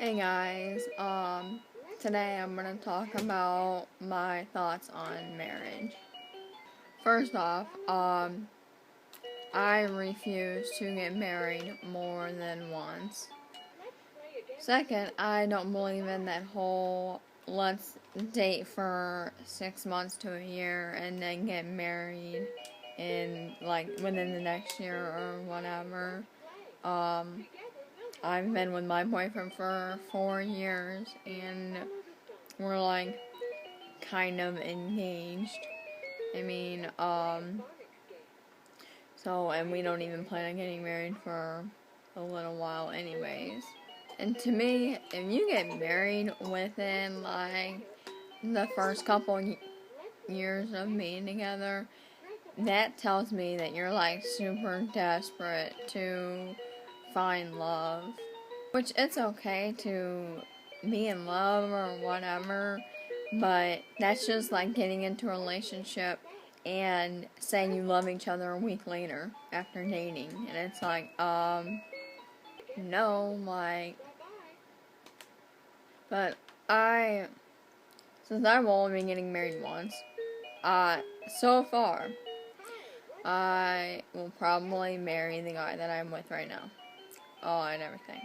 Hey guys, today I'm gonna talk about my thoughts on marriage. First off, I refuse to get married more than once. Second, I don't believe in that whole let's date for 6 months to a year and then get married in within the next year or whatever. I've been with my boyfriend for 4 years and we're kind of engaged. I mean, and we don't even plan on getting married for a little while anyways. And to me, if you get married within the first couple years of being together, that tells me that you're super desperate to find love. Which it's okay to be in love or whatever, but that's just like getting into a relationship and saying you love each other a week later after dating. And it's no, but since I've only been getting married once, so far, I will probably marry the guy that I'm with right now. And everything.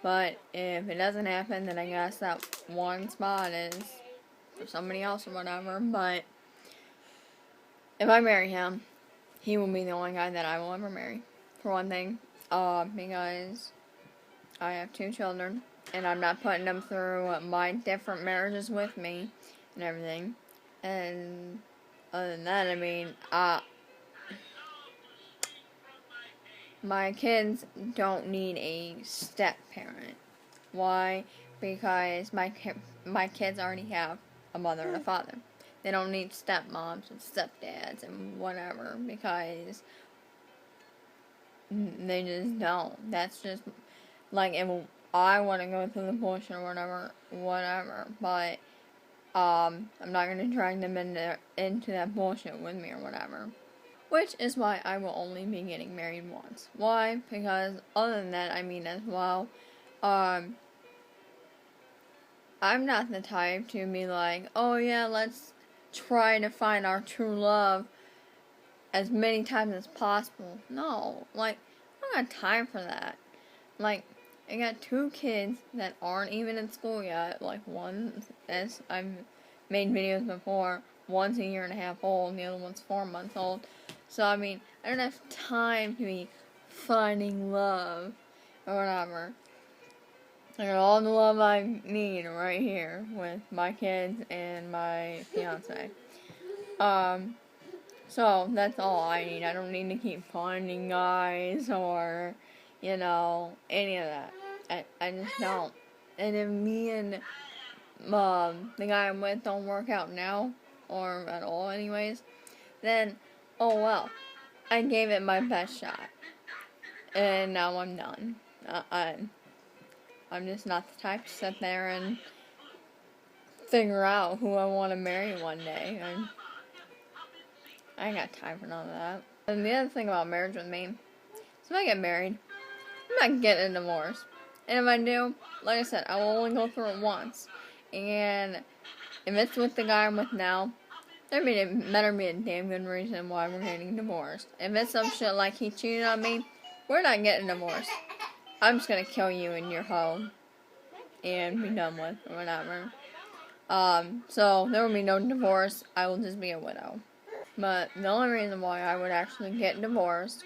But if it doesn't happen, then I guess that one spot is for somebody else or whatever. But if I marry him, he will be the only guy that I will ever marry. For one thing, because I have 2 children, and I'm not putting them through my different marriages with me and everything. And other than that, I mean, my kids don't need a step-parent. Why? Because my kids already have a mother and a father. They don't need stepmoms and stepdads and whatever, because they just don't. That's just, if I want to go through the bullshit or whatever, but, I'm not going to drag them into that bullshit with me or whatever. Which is why I will only be getting married once. Why? Because other than that, I mean as well, I'm not the type to be like, oh yeah, let's try to find our true love as many times as possible. No, I don't got time for that. I got 2 kids that aren't even in school yet. One, as I've made videos before, one's a year and a half old, and the other one's 4 months old. So, I mean, I don't have time to be finding love or whatever. I got all the love I need right here with my kids and my fiance. So that's all I need. I don't need to keep finding guys or, any of that. I just don't. And if me and the guy I'm with don't work out now, or at all anyways, then, oh well. I gave it my best shot. And now I'm done. I'm just not the type to sit there and figure out who I want to marry one day. I ain't got time for none of that. And the other thing about marriage with me, so if I get married, I'm not getting a divorce. And if I do, like I said, I will only go through it once. And if it's with the guy I'm with now, there better be a damn good reason why we're getting divorced. If it's some shit like he cheated on me, we're not getting divorced. I'm just gonna kill you in your home and be done with, or whatever. So there will be no divorce. I will just be a widow. But the only reason why I would actually get divorced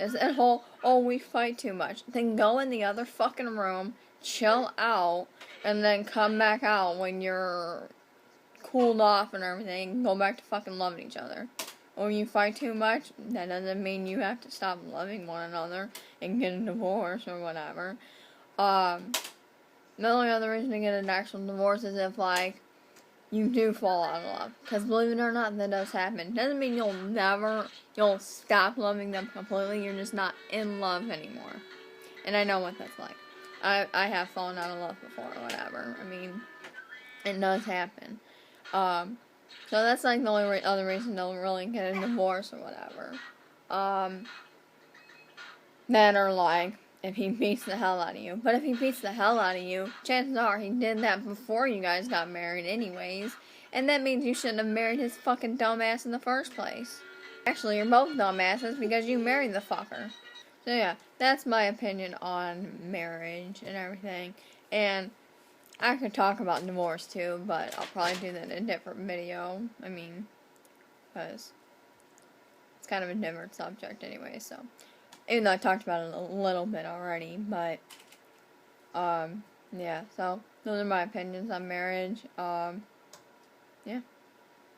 is that whole, oh, we fight too much. Then go in the other fucking room, chill out, and then come back out when you're cooled off and everything, go back to fucking loving each other. Or you fight too much, that doesn't mean you have to stop loving one another and get a divorce or whatever. The only other reason to get an actual divorce is if, you do fall out of love. Because believe it or not, that does happen. Doesn't mean you'll stop loving them completely, you're just not in love anymore. And I know what that's like. I have fallen out of love before or whatever. I mean, it does happen. So that's the only other reason they'll really get a divorce or whatever. That or if he beats the hell out of you. But if he beats the hell out of you, chances are he did that before you guys got married anyways. And that means you shouldn't have married his fucking dumbass in the first place. Actually, you're both dumbasses because you married the fucker. So yeah, that's my opinion on marriage and everything. And I could talk about divorce too, but I'll probably do that in a different video. I mean, because it's kind of a different subject anyway, so. Even though I talked about it a little bit already, but, yeah, so, those are my opinions on marriage, yeah.